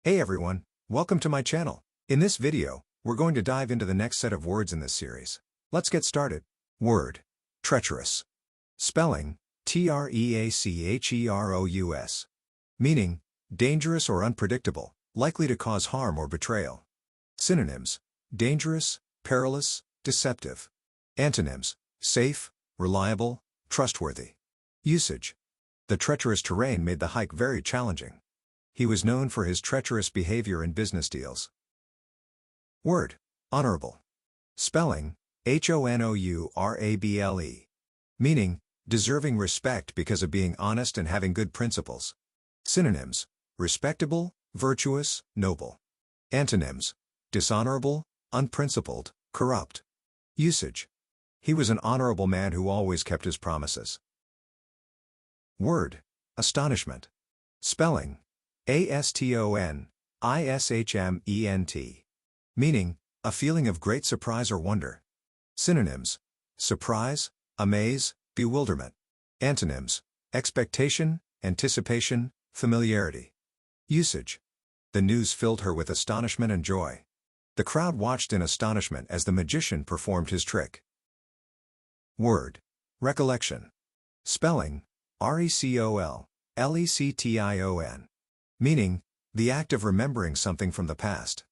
Hey everyone, welcome to my channel. In this video, we're going to dive into the next set of words in this series. Let's get started. Word. Treacherous. Spelling, treacherous. Meaning, dangerous or unpredictable, likely to cause harm or betrayal. Synonyms, dangerous, perilous, deceptive. Antonyms, safe, reliable, trustworthy. Usage. The treacherous terrain made the hike very challenging. He was known for his treacherous behavior in business deals. Word. Honourable. Spelling, honourable. Meaning, deserving respect because of being honest and having good principles. Synonyms, respectable, virtuous, noble. Antonyms, dishonourable, unprincipled, corrupt. Usage. He was an honourable man who always kept his promises. Word. Astonishment. Spelling, astonishment. Meaning, a feeling of great surprise or wonder. Synonyms, surprise, amaze, bewilderment. Antonyms, expectation, anticipation, familiarity. Usage. The news filled her with astonishment and joy. The crowd watched in astonishment as the magician performed his trick. Word. Recollection. Spelling, recollection. Meaning, the act of remembering something from the past.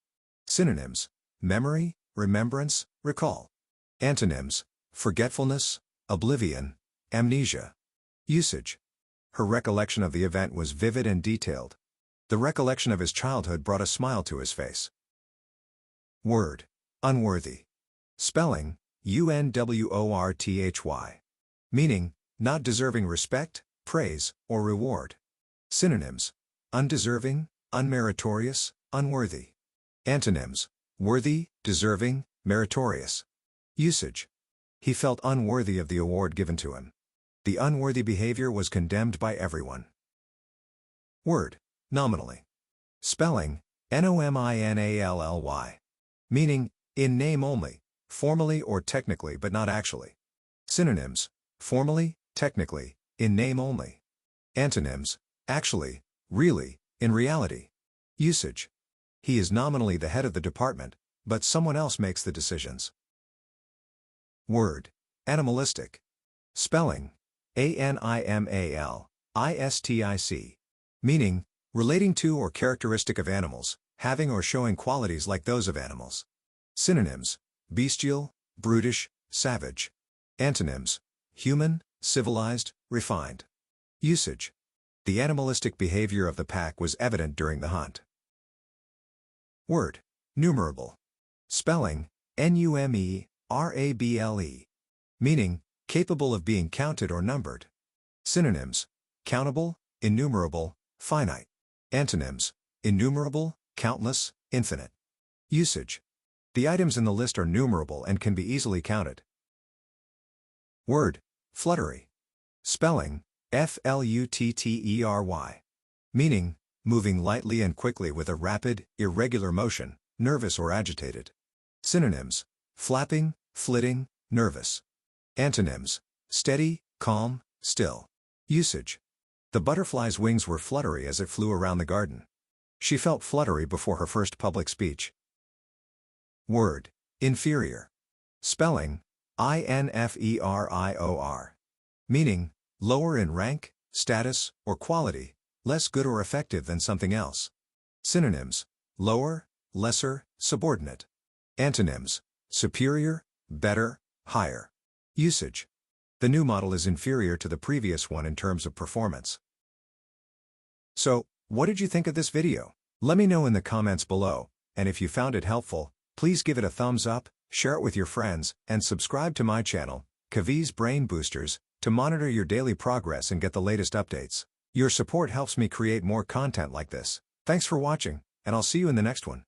Synonyms, memory, remembrance, recall. Antonyms, forgetfulness, oblivion, amnesia. Usage. Her recollection of the event was vivid and detailed. The recollection of his childhood brought a smile to his face. Word. Unworthy. Spelling, unworthy. Meaning, not deserving respect, praise, or reward. Synonyms, undeserving, unmeritorious, unworthy. Antonyms, worthy, deserving, meritorious. Usage. He felt unworthy of the award given to him. The unworthy behavior was condemned by everyone. Word. Nominally. Spelling, nominally. Meaning, in name only, formally or technically but not actually. Synonyms, formally, technically, in name only. Antonyms, actually, really, in reality. Usage. He is nominally the head of the department, but someone else makes the decisions. Word. Animalistic. Spelling, animalistic. Meaning, relating to or characteristic of animals, having or showing qualities like those of animals. Synonyms, bestial, brutish, savage. Antonyms, human, civilized, refined. Usage. The animalistic behavior of the pack was evident during the hunt. Word. Numerable. Spelling, numerable. Meaning, capable of being counted or numbered. Synonyms, countable, innumerable, finite. Antonyms, innumerable, countless, infinite. Usage. The items in the list are numerable and can be easily counted. Word. Fluttery. Spelling, fluttery. Meaning, moving lightly and quickly with a rapid, irregular motion, nervous or agitated. Synonyms, flapping, flitting, nervous. Antonyms, steady, calm, still. Usage. The butterfly's wings were fluttery as it flew around the garden. She felt fluttery before her first public speech. Word. Inferior. Spelling, inferior. Meaning, lower in rank, status, or quality, less good or effective than something else. Synonyms, lower, lesser, subordinate. Antonyms, superior, better, higher. Usage. The new model is inferior to the previous one in terms of performance. So, what did you think of this video? Let me know in the comments below, and if you found it helpful, please give it a thumbs up, share it with your friends, and subscribe to my channel, Kavi's Brain Boosters, to monitor your daily progress and get the latest updates. Your support helps me create more content like this. Thanks for watching, and I'll see you in the next one.